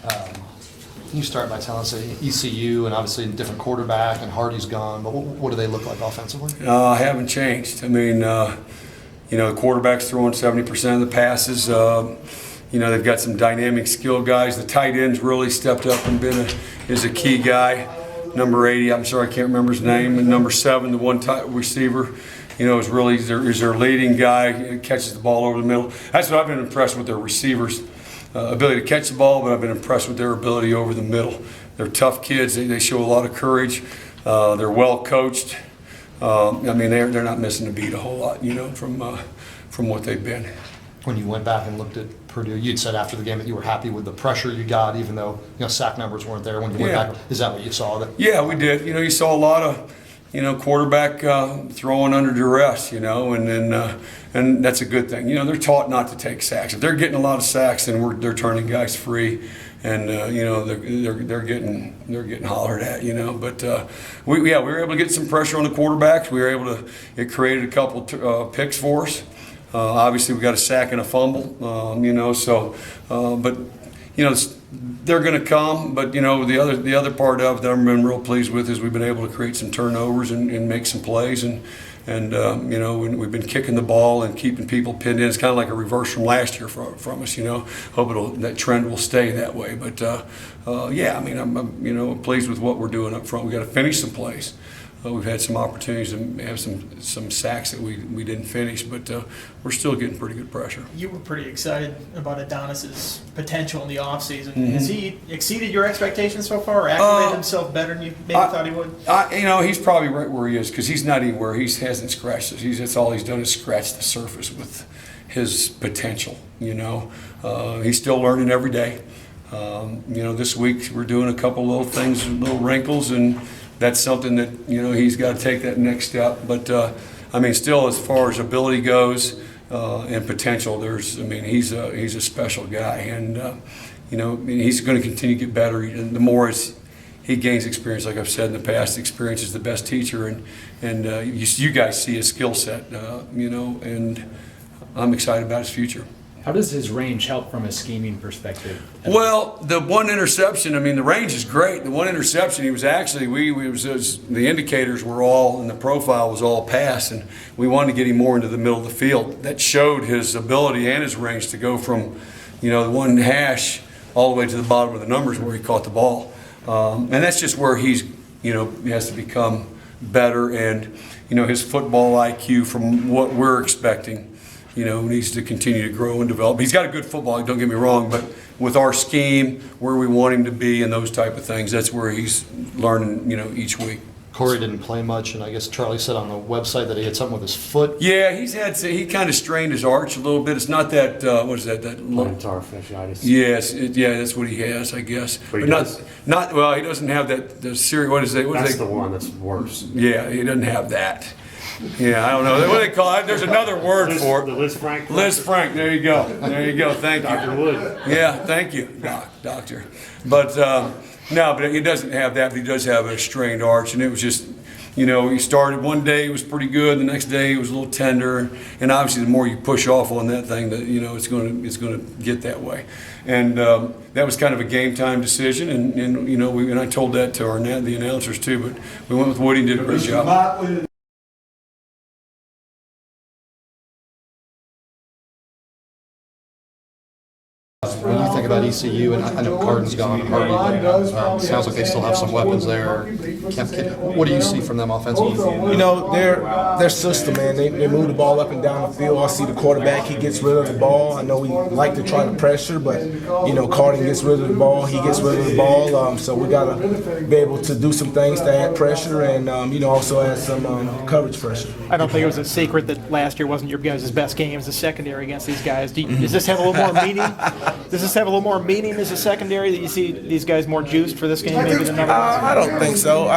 Can you start by telling us ECU and obviously a different quarterback and Hardy's gone, but what do they look like offensively? Haven't changed. I mean, the quarterback's throwing 70% of the passes. They've got some dynamic skill guys. The tight end's really stepped up and is a key guy. Number 80, I'm sorry, I can't remember his name. And number 7, the one receiver, is really is their leading guy. Catches the ball over the middle. That's what I've been impressed with their receivers. Ability to catch the ball, but I've been impressed with their ability over the middle. They're tough kids. They show a lot of courage. They're well coached. They're not missing a beat a whole lot, from what they've been. When you went back and looked at Purdue, you'd said after the game that you were happy with the pressure you got, even though sack numbers weren't there. When you went back, is that what you saw? Yeah, we did. You saw a lot of quarterback throwing under duress, and that's a good thing. They're taught not to take sacks. If they're getting a lot of sacks, then they're turning guys free, and they're getting hollered at, But we were able to get some pressure on the quarterbacks. We were able to. It created a couple picks for us. Obviously, we got a sack and a fumble, but they're going to come. But the other part of it that I've been real pleased with is we've been able to create some turnovers and make some plays, and we've been kicking the ball and keeping people pinned in. It's kind of like a reverse from last year from us. Hope that trend will stay that way. But I'm pleased with what we're doing up front. We got to finish some plays. We've had some opportunities to have some sacks that we didn't finish, but we're still getting pretty good pressure. You were pretty excited about Adonis's potential in the offseason. Mm-hmm. Has he exceeded your expectations so far, or acclimated himself better than you maybe thought he would? He's probably right where he is, because he's not anywhere. He hasn't scratched it. That's all he's done is scratch the surface with his potential. He's still learning every day. This week we're doing a couple little things, little wrinkles, and that's something that he's got to take that next step. But still, as far as ability goes and potential, he's a special guy, and he's going to continue to get better. And the more as he gains experience, like I've said in the past, experience is the best teacher, and you guys see his skill set, and I'm excited about his future. How does his range help from a scheming perspective? Well, the one interception, the range is great. The one interception, he was actually, the indicators were all, and the profile was all pass, and we wanted to get him more into the middle of the field. That showed his ability and his range to go from, the one hash all the way to the bottom of the numbers where he caught the ball. And that's just where he has to become better, and, his football IQ from what we're expecting, needs to continue to grow and develop. He's got a good football, don't get me wrong, but with our scheme, where we want him to be and those type of things, that's where he's learning, each week. Corey didn't play much, and I guess Charlie said on the website that he had something with his foot. Yeah, he kind of strained his arch a little bit. It's not that, what is that? Plantar fasciitis. Yes, that's what he has, I guess. But he he doesn't have that, the serious, what is that? That's the one that's worse. Yeah, he doesn't have that. Yeah, I don't know. What do they call it? There's another word for it. The Liz Frank. Liz Frank. There you go. Thank you. Dr. Wood. Yeah, thank you, doctor. But no, but he doesn't have that. But he does have a strained arch, and it was just, he started one day, it was pretty good. The next day, it was a little tender. And obviously, the more you push off on that thing, that it's going to get that way. And that was kind of a game time decision. And I told that to the announcers too. But we went with Woody and did a great job. When you think about ECU, and I know Cardin's gone, Hardy, but sounds like they still have some weapons there. What do you see from them offensively? Their system, man. They move the ball up and down the field. I see the quarterback; he gets rid of the ball. I know we like to try to pressure, but Cardin gets rid of the ball. He gets rid of the ball. So we gotta be able to do some things to add pressure, and also add some coverage pressure. I don't think it was a secret that last year wasn't your guys' best game as a secondary against these guys. Does this have a little more meaning? Does this have a little more meaning as a secondary, that you see these guys more juiced for this game maybe than other ones? I don't think so.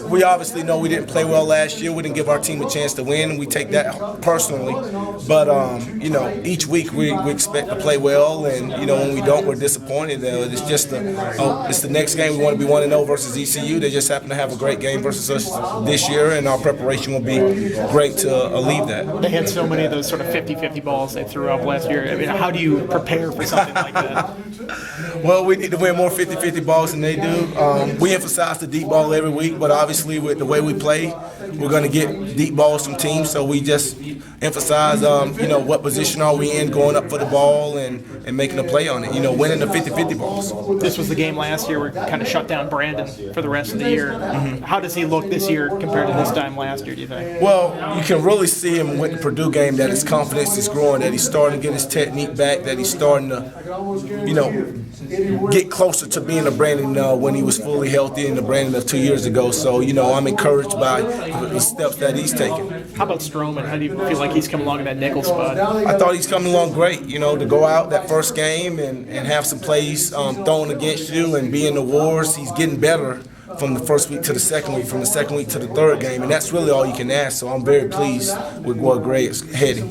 We obviously know we didn't play well last year. We didn't give our team a chance to win, and we take that personally. But each week we expect to play well, and when we don't, we're disappointed. It's just it's the next game. We want to be 1-0 versus ECU. They just happen to have a great game versus us this year, and our preparation will be great to alleviate that. They had so many of those sort of 50-50 balls they threw up last year. How do you prepare for something like that? Well, we need to win more 50-50 balls than they do. We emphasize the deep ball every week, but obviously with the way we play, we're going to get deep balls from teams. So we just emphasize, what position are we in, going up for the ball and making a play on it. Winning the 50-50 balls. This was the game last year where we kind of shut down Brandon for the rest of the year. How does he look this year compared to this time last year, do you think? Well, you can really see him with the Purdue game that his confidence is growing, that he's starting to get his technique back, that he's starting to, get closer to being the Brandon when he was fully healthy and the Brandon of 2 years ago. So, I'm encouraged by the steps that he's taking. How about Stroman? How do you feel like he's come along in that nickel spot? I thought he's coming along great, to go out that first game and have some plays thrown against you and be in the wars. He's getting better from the first week to the second week, from the second week to the third game, and that's really all you can ask. So I'm very pleased with where Gray is heading.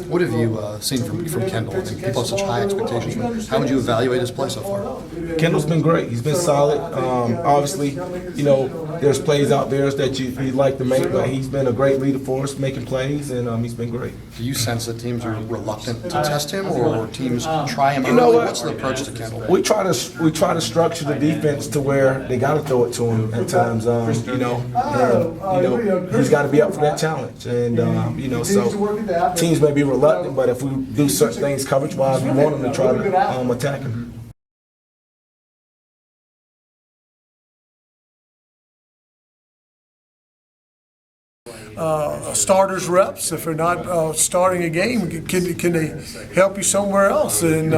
What have you seen from Kendall? I think people have such high expectations for him. How would you evaluate his play so far? Kendall's been great. He's been solid. Obviously, there's plays out there that you'd like to make, but he's been a great leader for us, making plays, and he's been great. Do you sense that teams are reluctant to test him, or teams try him early? What's the approach to Kendall? We try to structure the defense to where they got to throw it to him at times. He's got to be up for that challenge, and so teams may be reluctant, but if we do certain things coverage-wise, we want them to try to attack him. Starters reps. If they're not starting a game, can they help you somewhere else? And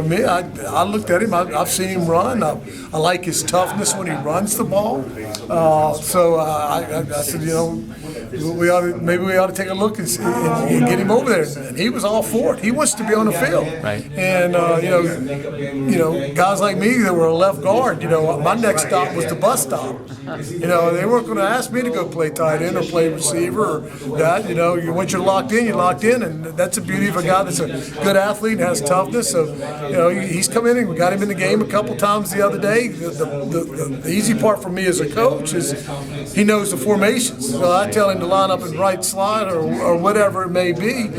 me, I looked at him. I've seen him run. I like his toughness when he runs the ball. So I said, maybe we ought to take a look and get him over there. And he was all for it. He wants to be on the field. Right. And guys like me that were a left guard. My next stop was the bus stop. They weren't going to ask me to go play tight end or play receiver or that. Once you're locked in, and that's the beauty of a guy that's a good athlete and has toughness. So, he's come in and we got him in the game a couple times the other day. The easy part for me as a coach is he knows the formations. So I tell him to line up in right slot or whatever it may be.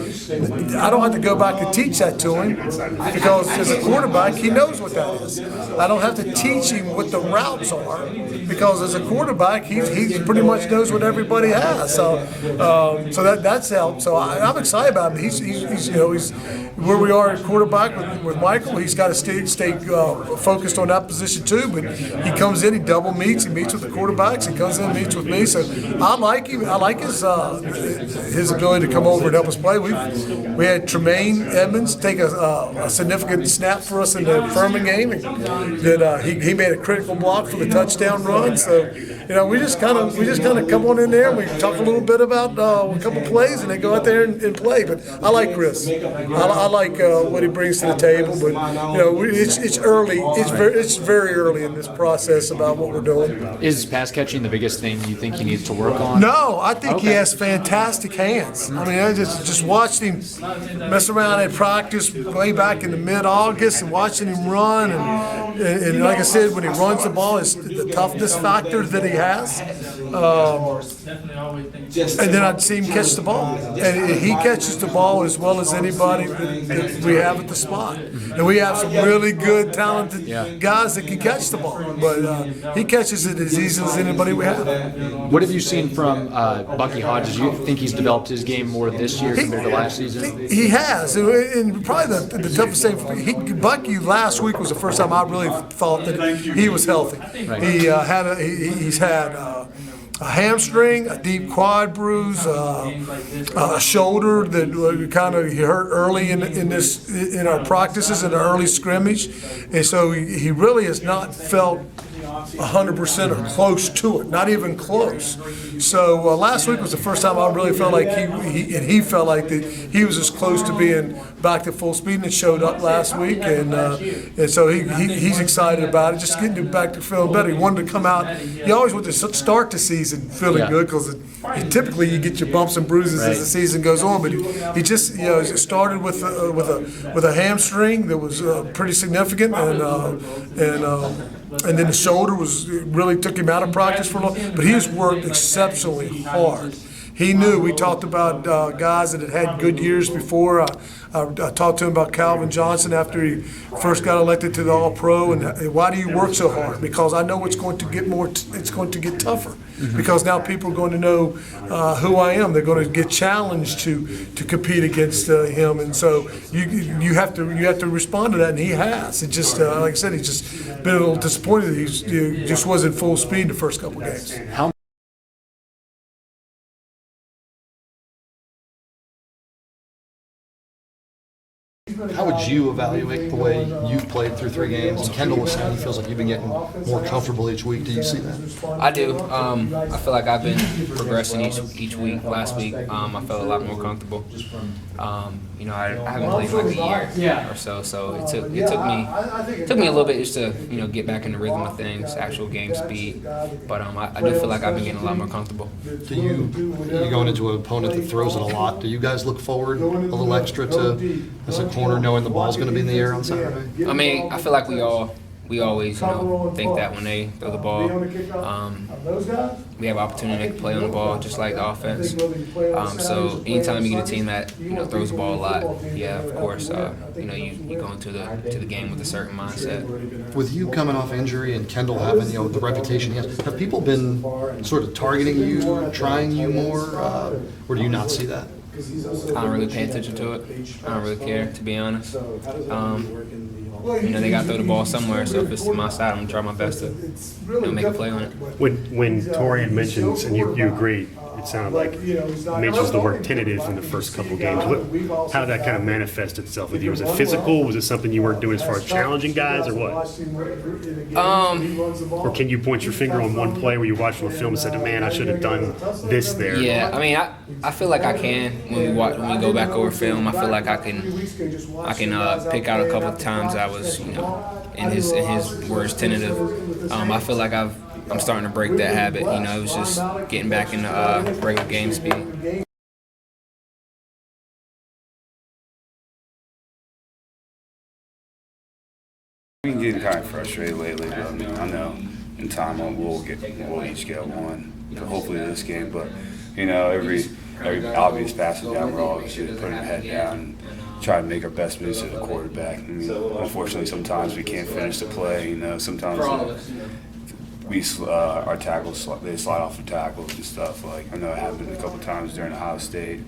I don't have to go back and teach that to him because as a quarterback, he knows what that is. I don't have to teach him what the routes are because as a quarterback, he pretty much knows what everybody has. So that's helped. So I'm excited about him. He's where we are at quarterback with Michael. He's got to stay focused on that position too. But he comes in, he double meets, he meets with the quarterbacks, he comes in and meets with me. So I like him. I like his ability to come over and help us play. We had Tremaine Edmonds take a significant snap for us in the Furman game, and that he made a critical block for the touchdown run. So we just kind of come on in there and we talk a little bit about a couple plays and then go out there and play. But I like Chris. I like what he brings to the table. But it's early. It's very early in this process about what we're doing. Is pass catching the biggest thing you think he needs to work on? No, I think he has fantastic hands. I mean, I just watched him mess around at practice way back in the mid-August and watching him run. And like I said, when he runs the ball, it's the toughness factor that he has. And then I'd see him catch the ball. And he catches the ball as well as anybody that we have at the spot. And we have some really good, talented guys that can catch the ball. But he catches it as easily as anybody we have. What have you seen from Bucky Hodges? Do you think he's developed his game more this year compared to last season? He has. And probably the toughest thing for me, Bucky last week was the first time I really thought that he was healthy. Right. He's had a hamstring, a deep quad bruise, a shoulder that kind of he hurt early in our practices in the early scrimmage, and so he really has not felt 100% or close to it, not even close. So last week was the first time I really felt like he felt like that he was as close to being back to full speed, and it showed up last week, and so he's excited about it, just getting back to feeling better. He wanted to come out. You always want to start the season feeling good because typically you get your bumps and bruises as the season goes on, but he just started with a hamstring that was pretty significant, and then the shoulder really took him out of practice for a long. But he has worked exceptionally hard. he knew. We talked about guys that had had good years before. I talked to him about Calvin Johnson after he first got elected to the All-Pro, and why do you work so hard? Because I know it's going to get it's going to get tougher. Because now people are going to know who I am. They're going to get challenged to compete against him, and so you have to respond to that, and he has. It just like I said, he's just been a little disappointed. He just wasn't full speed the first couple games. How would you evaluate the way you've played through 3 games? And Kendall was saying he feels like you've been getting more comfortable each week. Do you see that? I do. I feel like I've been progressing each week. Last week, I felt a lot more comfortable. I haven't played in like a year or so it took me a little bit just to get back in the rhythm of things, actual game speed. But I do feel like I've been getting a lot more comfortable. You're going into an opponent that throws it a lot. Do you guys look forward a little extra to as a corner knowing the ball's going to be in the air on Saturday? I mean, I feel like we always think that when they throw the ball, we have opportunity to make a play on the ball, just like the offense. So anytime you get a team that throws the ball a lot, yeah, of course, you go into the game with a certain mindset. With you coming off injury and Kendall having the reputation he has, have people been sort of targeting you, trying you more, or do you not see that? I don't really pay attention to it. I don't really care, to be honest. They got to throw the ball somewhere, so if it's to my side, I'm going to try my best to make a play on it. When Torian mentions, and you agree, it sounded like mentions the word tentative in the first couple games. How did that kind of manifest itself with you? Was it physical? Was it something you weren't doing as far as challenging guys, or what? Or can you point your finger on one play where you watched the film and said, man, I should have done this there? Yeah, I mean, I feel like I can when we go back over film. I feel like I can pick out a couple of times I was in his words tentative. I feel like I'm starting to break that habit. It was just getting back into regular game speed. I've been getting kind of frustrated lately, but I know in time we'll each get one. Hopefully this game, but every obvious passing down, we're obviously putting our head down and try to make our best moves to the quarterback. I mean, unfortunately, sometimes we can't finish the play. Sometimes our tackles, they slide off the tackles and stuff. Like I know it happened a couple times during Ohio State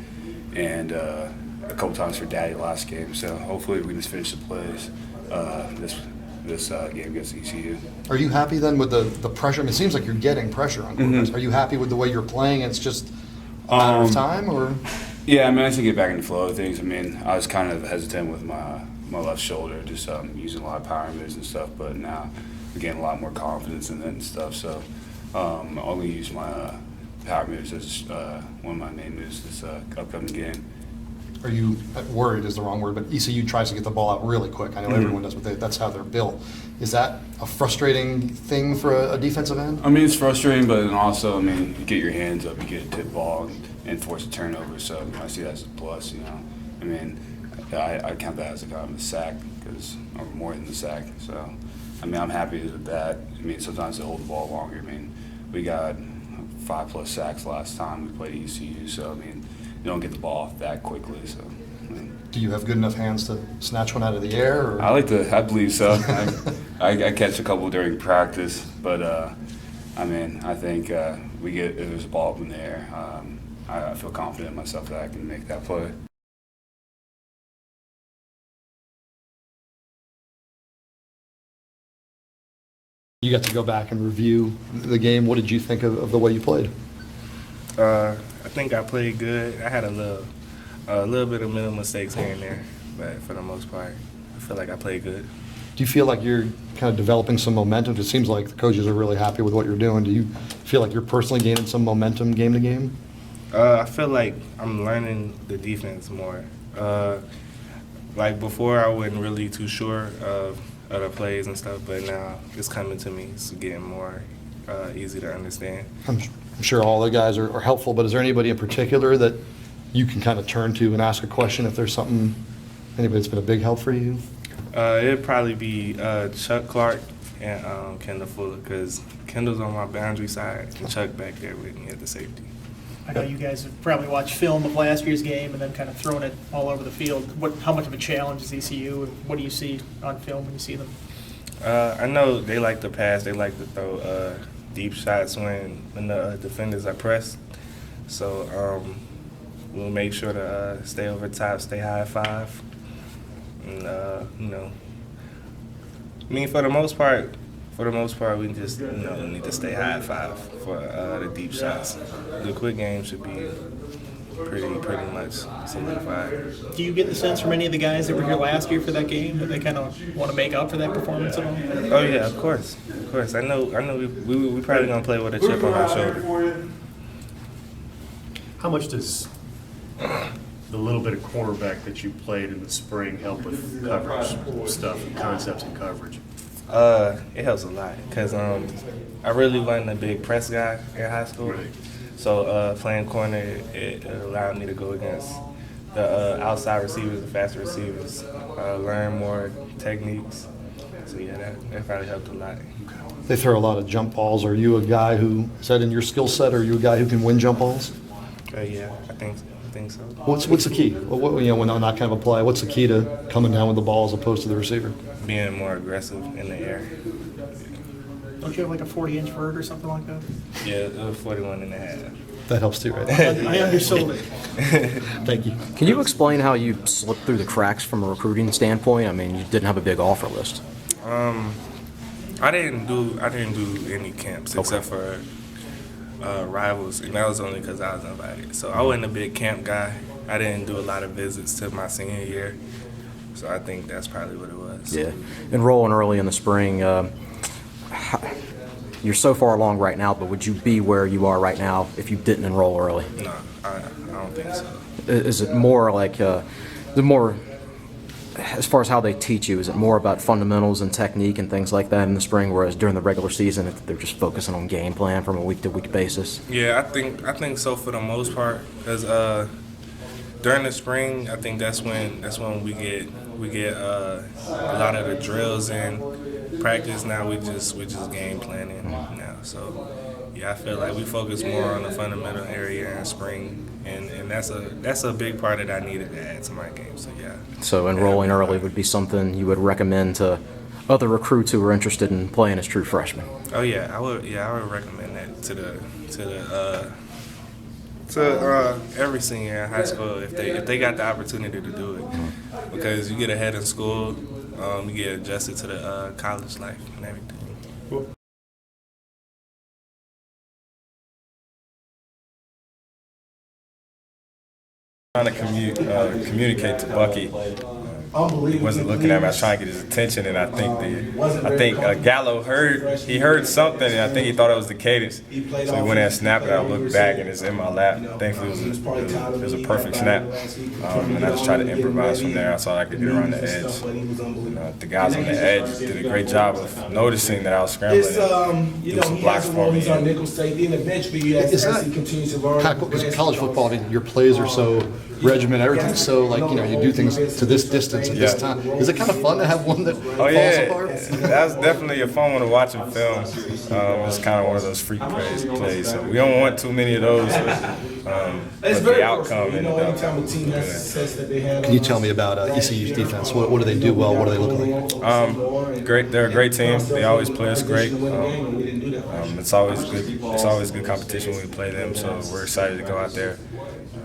and a couple times for Daddy last game. So hopefully we can just finish the plays this game against ECU. Are you happy then with the pressure? I mean, it seems like you're getting pressure on quarterbacks. Are you happy with the way you're playing? It's just a matter of time, or? Yeah, I mean, I should get back in the flow of things. I mean, I was kind of hesitant with my left shoulder, just using a lot of power moves and stuff, but now I'm getting a lot more confidence in it and stuff. So I only use my power moves as one of my main moves this upcoming game. Are you worried is the wrong word, but ECU tries to get the ball out really quick. I know everyone does, but that's how they're built. Is that a frustrating thing for a defensive end? I mean, it's frustrating, but then also, I mean, you get your hands up, you get a tip ball and force a turnover. So I see that as a plus, I mean, I count that as a kind of a sack or more than a sack. So, I mean, I'm happy with that. I mean, sometimes they hold the ball longer. I mean, we got 5+ sacks last time we played ECU. So, I mean, you don't get the ball off that quickly. So, I mean, do you have good enough hands to snatch one out of the air? Or? I believe so. I catch a couple during practice, but I mean, I think if there's a ball up in the air, I feel confident in myself that I can make that play. You got to go back and review the game. What did you think of the way you played? I think I played good. I had a little bit of mental mistakes here and there, but for the most part, I feel like I played good. Do you feel like you're kind of developing some momentum? It seems like the coaches are really happy with what you're doing. Do you feel like you're personally gaining some momentum game to game? I feel like I'm learning the defense more. Like before, I wasn't really too sure of other plays and stuff, but now it's coming to me. It's getting more easy to understand. I'm sure all the guys are helpful, but is there anybody in particular that you can kind of turn to and ask a question if there's something, anybody that's been a big help for you? It'd probably be Chuck Clark and Kendall Fuller, because Kendall's on my boundary side and Chuck back there with me at the safety. I know you guys have probably watched film of last year's game and then kind of thrown it all over the field. How much of a challenge is ECU, and what do you see on film when you see them? I know they like to pass. They like to throw deep shots when the defenders are pressed. So we'll make sure to stay over top, stay high five, and I mean, for the most part, we just need to stay high five for the deep shots. The quick game should be pretty much solidified. Do you get the sense from any of the guys that were here last year for that game that they kind of want to make up for that performance at all? Oh yeah, of course. I know. We probably gonna play with a chip on our shoulder. How much does the little bit of cornerback that you played in the spring help with coverage stuff and concepts and coverage? It helps a lot because I really wasn't a big press guy in high school. Right. So playing corner, it allowed me to go against the outside receivers, the faster receivers, learn more techniques. So yeah, that probably helped a lot. They throw a lot of jump balls. Are you a guy who, is that in your skill set, or are you a guy who can win jump balls? Yeah, I think so. What's the key? When on that kind of a play, what's the key to coming down with the ball as opposed to the receiver? Being more aggressive in the air. Don't you have like a 40-inch vert or something like that? Yeah, it was 41 and a half. That helps too, right? I undersold it. Thank you. Can you explain how you slipped through the cracks from a recruiting standpoint? I mean, you didn't have a big offer list. I didn't do any camps except for rivals, and that was only because I was invited. So I wasn't a big camp guy. I didn't do a lot of visits to my senior year. So I think that's probably what it was. Yeah. Enrolling early in the spring, you're so far along right now, but would you be where you are right now if you didn't enroll early? No, I don't think so. Is it more like, as far as how they teach you, is it more about fundamentals and technique and things like that in the spring, whereas during the regular season they're just focusing on game plan from a week-to-week basis? Yeah, I think so for the most part, because during the spring, I think that's when we get a lot of the drills in practice. Now we just game planning now. So yeah, I feel like we focus more on the fundamental area in spring, and that's a big part that I needed to add to my game. So yeah. So enrolling early would be something you would recommend to other recruits who are interested in playing as true freshmen? Oh yeah, I would recommend that to every senior in high school if they got the opportunity to do it, because you get ahead in school, you get adjusted to the college life and everything. Trying to communicate to Bucky. He wasn't looking at me. I was trying to get his attention, and I think Gallo heard something, and I think he thought it was the cadence. So he went in and snapped it. I looked back, and it's in my lap. Thankfully, it was a perfect snap, and I just tried to improvise from there. I saw I could get around the edge. The guys on the edge did a great job of noticing that I was scrambling and do some blocks for me. Is that kind of, because college football, I mean, your plays are so regimented, everything's so you do things to this distance at this time. Is it kind of fun to have one that falls apart? That was definitely a fun one to watch in film. It's kind of one of those freak plays. So we don't want too many of those. But the outcome ended up. Can you tell me about ECU's defense? What do they do well? What do they look like? Great. They're a great team. They always play us great. It's always good. It's always good competition when we play them. So we're excited to go out there.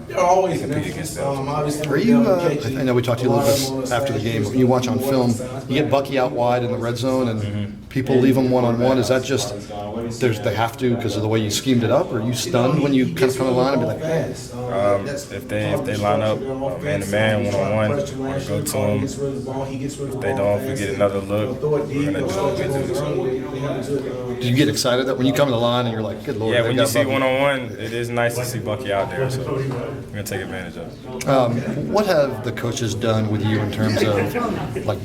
Compete against them. Are you? I know we talked to you a little bit after the game. But when you watch on film, you get Bucky out wide in the red zone, and people leave him one-on-one. Is that just they have to because of the way you schemed it up, or are you stunned when you kind of come in line and be like, if they line up man-to-man, one-on-one, we're going to go to them. If they don't, if we get another look, we're going to do what we do. Do you get excited that when you come in the line and you're like, good Lord? Yeah, when you see one-on-one, it is nice to see Bucky out there, so we're going to take advantage of it. What have the coaches done with you in terms of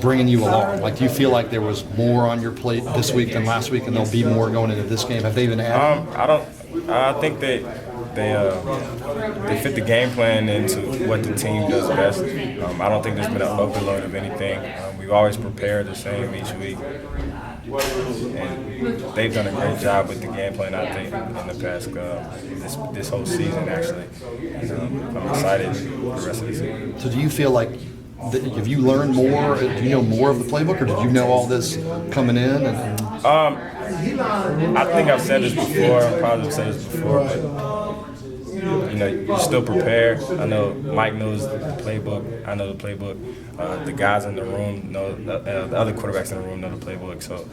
bringing you along? Do you feel like there was more on your plate this week than last week, and there'll be more going into this game? Have they been added? I think they fit the game plan into what the team does best. I don't think there's been an overload of anything. We've always prepared the same each week. And they've done a great job with the game plan, I think, in the past this whole season. Actually, I'm excited for the rest of the season. So do you feel like, have you learned more? Do you know more of the playbook, or did you know all this coming in? I think I've said this before. I probably have said this before, but you still prepare. I know Mike knows the playbook. I know the playbook. The guys in the room know. The other quarterbacks in the room know the playbook. So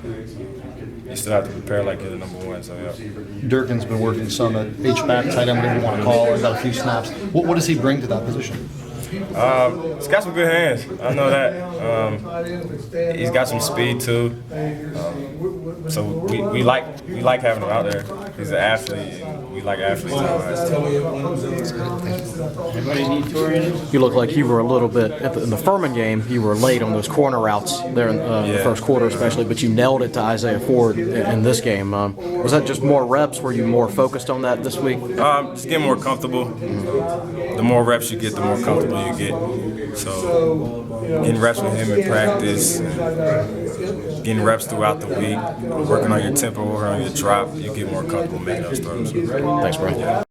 you still have to prepare like you're the number one. So yeah. Durkin's been working some at H-back, tight end, whatever you want to call it. Got a few snaps. What does he bring to that position? He's got some good hands. I know that. He's got some speed too. So we like having him out there. He's an athlete. And we like athletes. You look like you were a little bit in the Furman game. You were late on those corner routes there in the first quarter, especially. But you nailed it to Isaiah Ford in this game. Was that just more reps? Were you more focused on that this week? Just getting more comfortable. The more reps you get, the more comfortable you get. So getting reps with him in practice, getting reps throughout the week, working on your tempo, working on your drop, you get more comfortable making those throws. Thanks, bro.